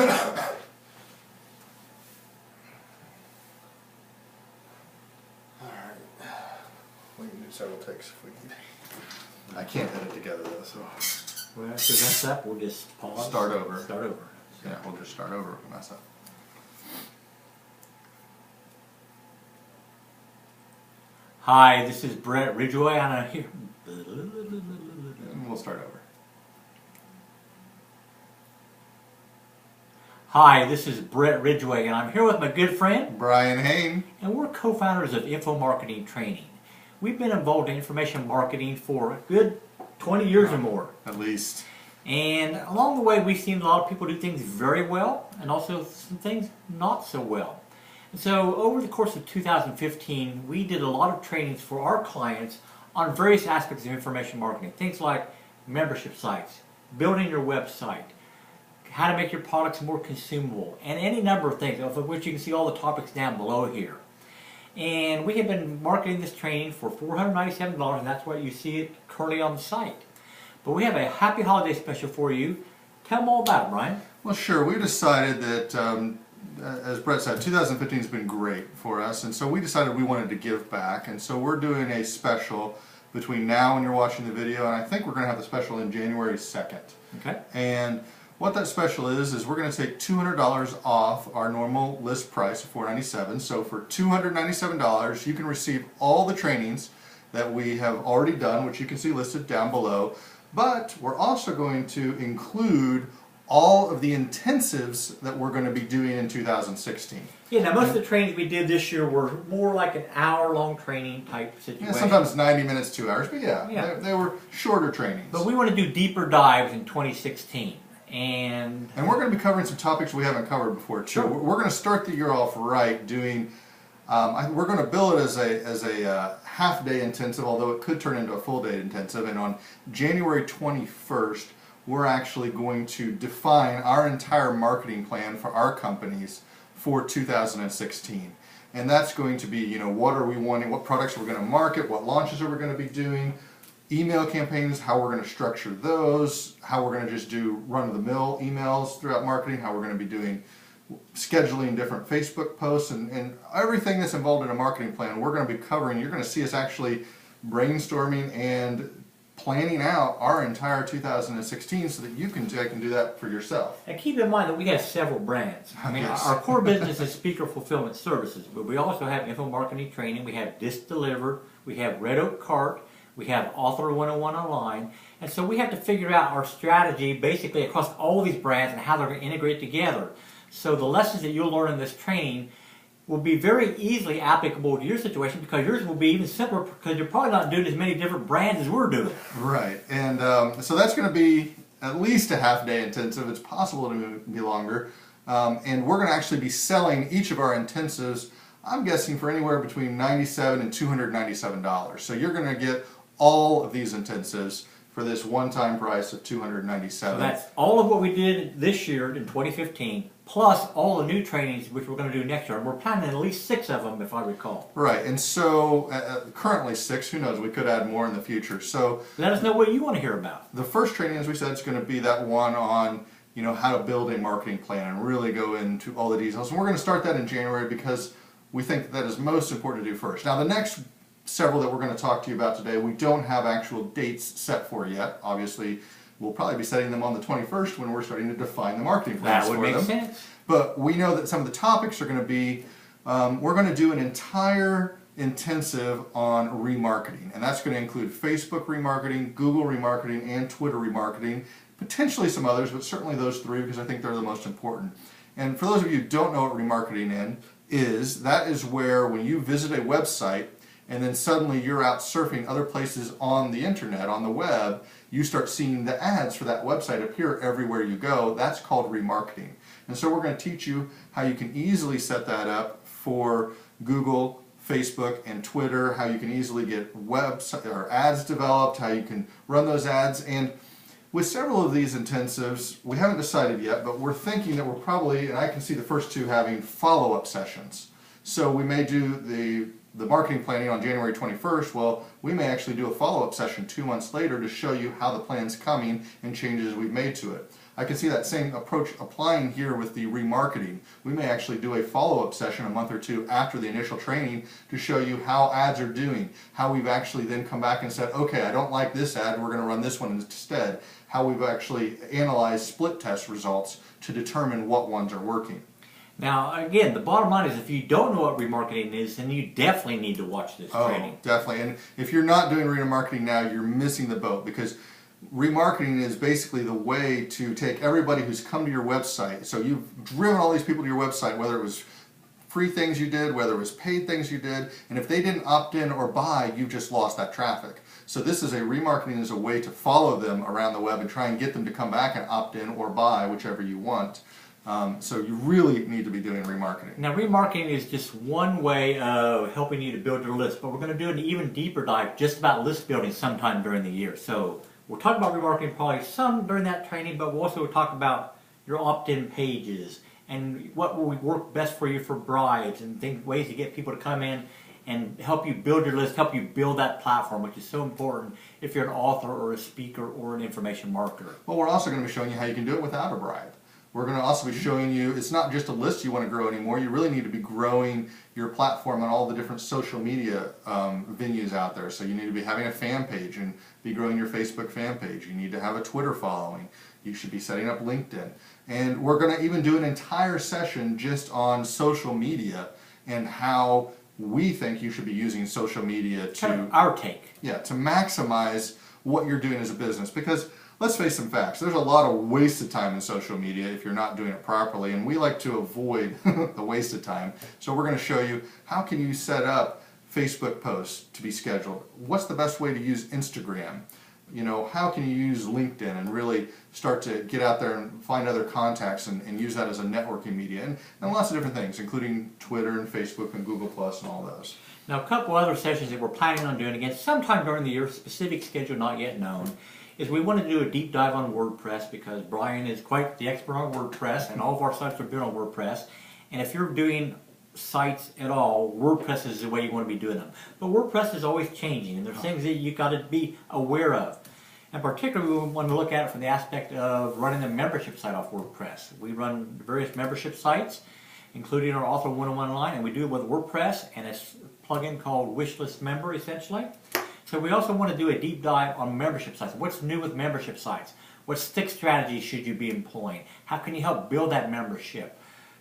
We can do several takes if we need. I can't edit together though, so. Well, if we mess up, we'll just pause. Start over. Start over. Yeah, we'll just start over if we mess up. Hi, this is Brett Ridgway, and I'm here. And we'll start over. Hi, this is Brett Ridgway, and I'm here with my good friend, Brian Hain. and we're co-founders of Info Marketing Training. We've been involved in information marketing for a good 20 years or more. At least. And along the way, we've seen a lot of people do things very well, and also some things not so well. And so over the course of 2015, we did a lot of trainings for our clients on various aspects of information marketing. Things like membership sites, building your website, how to make your products more consumable, and any number of things, of which you can see all the topics down below here. And we have been marketing this training for $497, and that's why you see it currently on the site. But we have a happy holiday special for you. Tell them all about it, Brian. Well, sure. We decided that, as Brett said, 2015 has been great for us, and so we decided we wanted to give back. And so we're doing a special between now and you're watching the video, and I think we're going to have the special in January 2nd. Okay. And what that special is we're going to take $200 off our normal list price of $497. So for $297, you can receive all the trainings that we have already done, which you can see listed down below. But we're also going to include all of the intensives that we're going to be doing in 2016. Yeah, now most of the trainings we did this year were more like an hour-long training type situation. Yeah, sometimes 90 minutes, 2 hours, but Yeah. they were shorter trainings. But we want to do deeper dives in 2016. And we're going to be covering some topics we haven't covered before too. Sure. We're going to start the year off right doing, we're going to bill it as a half-day intensive, although it could turn into a full-day intensive. And on January 21st, we're actually going to define our entire marketing plan for our companies for 2016. And that's going to be, what are we wanting, what products we're going to market, what launches are we going to be doing, email campaigns, how we're going to structure those, how we're going to just do run-of-the-mill emails throughout marketing, how we're going to be doing scheduling different Facebook posts, and everything that's involved in a marketing plan we're going to be covering. You're going to see us actually brainstorming and planning out our entire 2016 so that you can do that for yourself. And keep in mind that we have several brands. I mean, Yes. our core business is speaker fulfillment services, but we also have info marketing training, we have Disc Delivered, we have Red Oak Cart, we have Author 101 Online, and so we have to figure out our strategy basically across all of these brands and how they're going to integrate together. So the lessons that you'll learn in this training will be very easily applicable to your situation, because yours will be even simpler because you're probably not doing as many different brands as we're doing. Right, and so that's going to be at least a half-day intensive. It's possible to be longer, and we're going to actually be selling each of our intensives, I'm guessing, for anywhere between $97 and $297. So you're going to get all of these intensives for this one-time price of $297. So that's all of what we did this year in 2015, plus all the new trainings which we're going to do next year. And we're planning at least 6 of them, if I recall. Right, and so currently 6, who knows, we could add more in the future. So Let us know what you want to hear about. the first training, as we said, is going to be that one on how to build a marketing plan and really go into all the details. And we're going to start that in January because we think that is most important to do first. Now the next several that we're going to talk to you about today, we don't have actual dates set for yet. Obviously, we'll probably be setting them on the 21st when we're starting to define the marketing plans That would for make them. sense. But we know that some of the topics are going to be, we're going to do an entire intensive on remarketing. And that's going to include Facebook remarketing, Google remarketing, and Twitter remarketing. Potentially some others, but certainly those 3 because I think they're the most important. And for those of you who don't know what remarketing is, that is where when you visit a website and then suddenly you're out surfing other places on the internet, on the web, you start seeing the ads for that website appear everywhere you go. That's called remarketing. And so we're going to teach you how you can easily set that up for Google, Facebook, and Twitter, how you can easily get website or ads developed, how you can run those ads. And with several of these intensives, we haven't decided yet, but we're thinking that we're probably, and I can see the first 2 having follow-up sessions. So we may do the marketing planning on January 21st. Well, we may actually do a follow-up session 2 months later to show you how the plan's coming and changes we've made to it. I can see that same approach applying here with the remarketing. We may actually do a follow-up session a month or two after the initial training to show you how ads are doing, how we've actually then come back and said, okay, I don't like this ad, we're going to run this one instead, how we've actually analyzed split test results to determine what ones are working. Now, again, the bottom line is if you don't know what remarketing is, then you definitely need to watch this training. Definitely. And if you're not doing remarketing now, you're missing the boat, because remarketing is basically the way to take everybody who's come to your website. So you've driven all these people to your website, whether it was free things you did, whether it was paid things you did, and if they didn't opt in or buy, you've just lost that traffic. So this is remarketing is a way to follow them around the web and try and get them to come back and opt in or buy, whichever you want. So you really need to be doing remarketing. Now, remarketing is just one way of helping you to build your list, but we're going to do an even deeper dive just about list building sometime during the year. So we'll talk about remarketing probably some during that training, but we'll also talk about your opt-in pages and what will work best for you for brides and ways to get people to come in and help you build your list, help you build that platform, which is so important if you're an author or a speaker or an information marketer. Well, we're also going to be showing you how you can do it without a bride. We're going to also be showing you it's not just a list you want to grow anymore. You really need to be growing your platform on all the different social media venues out there. So you need to be having a fan page and be growing your Facebook fan page. You need to have a Twitter following. You should be setting up LinkedIn. And we're going to even do an entire session just on social media and how we think you should be using social media to Kind of our take. Yeah, to maximize what you're doing as a business. Because let's face some facts. There's a lot of wasted time in social media if you're not doing it properly, and we like to avoid the wasted time. So we're going to show you how can you set up Facebook posts to be scheduled. What's the best way to use Instagram? You know, how can you use LinkedIn and really start to get out there and find other contacts and use that as a networking media, and lots of different things, including Twitter and Facebook and Google Plus and all those. Now, a couple other sessions that we're planning on doing, again, sometime during the year, specific schedule not yet known, is we want to do a deep dive on WordPress, because Brian is quite the expert on WordPress and all of our sites are built on WordPress. And if you're doing sites at all, WordPress is the way you want to be doing them. But WordPress is always changing, and there's things that you got to be aware of. And particularly, we want to look at it from the aspect of running a membership site off WordPress. We run various membership sites, including our Author 101 line, and we do it with WordPress and a plugin called Wishlist Member, essentially. So we also want to do a deep dive on membership sites. What's new with membership sites? What stick strategies should you be employing? How can you help build that membership?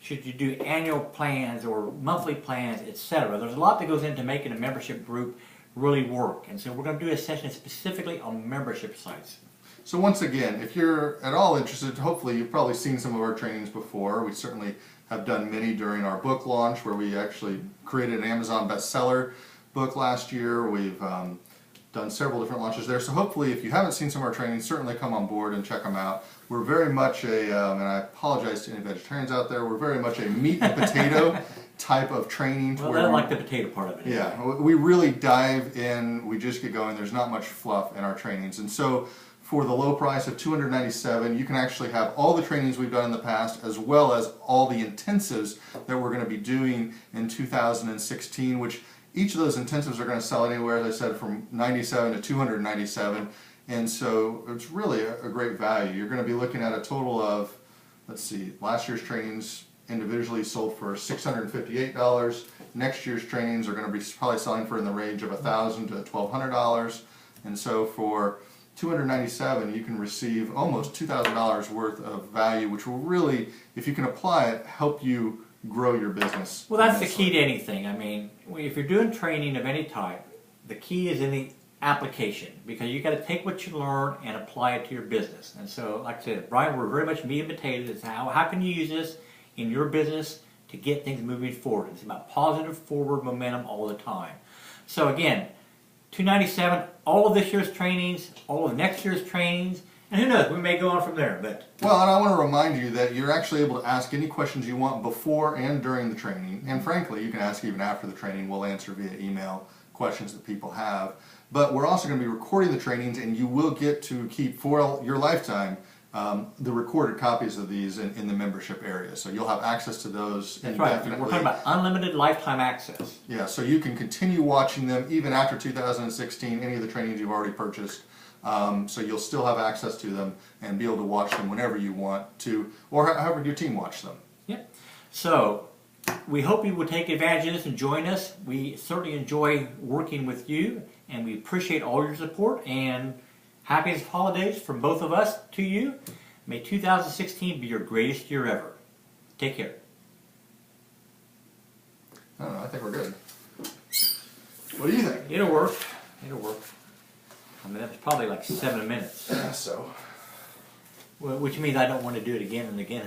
Should you do annual plans or monthly plans, etc.? There's a lot that goes into making a membership group really work. And so we're going to do a session specifically on membership sites. So once again, if you're at all interested, hopefully you've probably seen some of our trainings before. We certainly have done many during our book launch, where we actually created an Amazon bestseller book last year. We've done several different launches there. So hopefully, if you haven't seen some of our trainings, certainly come on board and check them out. We're very much and I apologize to any vegetarians out there, we're very much a meat and potato type of training. Well, I like the potato part of it. Yeah, we really dive in, we just get going. There's not much fluff in our trainings. And so for the low price of $297, you can actually have all the trainings we've done in the past, as well as all the intensives that we're going to be doing in 2016, which each of those intensives are going to sell anywhere, as I said, from $97 to $297. And so it's really a great value. You're going to be looking at a total of, let's see, last year's trainings individually sold for $658. Next year's trainings are going to be probably selling for in the range of $1,000 to $1,200. And so for $297, you can receive almost $2,000 worth of value, which will really, if you can apply it, help you grow your business. Well, that's the key to anything. I mean, if you're doing training of any type, the key is in the application, because you got to take what you learn and apply it to your business. And so, like I said, Brian, we're very much meat and potatoes. It's how can you use this in your business to get things moving forward. It's about positive forward momentum all the time. So again, $297, all of this year's trainings, all of next year's trainings, and who knows, we may go on from there. But well, and I want to remind you that you're actually able to ask any questions you want before and during the training, and frankly, you can ask even after the training. We'll answer via email questions that people have. But we're also going to be recording the trainings, and you will get to keep for your lifetime the recorded copies of these in the membership area. So you'll have access to those indefinitely. Right. We're talking about unlimited lifetime access. Yeah, so you can continue watching them even after 2016, any of the trainings you've already purchased. So you'll still have access to them and be able to watch them whenever you want to, or however your team watch them. Yep. So we hope you will take advantage of this and join us. We certainly enjoy working with you, and we appreciate all your support. And happiest holidays from both of us to you. May 2016 be your greatest year ever. Take care. I don't know, I think we're good. What do you think? It'll work. It'll work. I mean, that was probably like 7 minutes. So. Which means I don't want to do it again and again.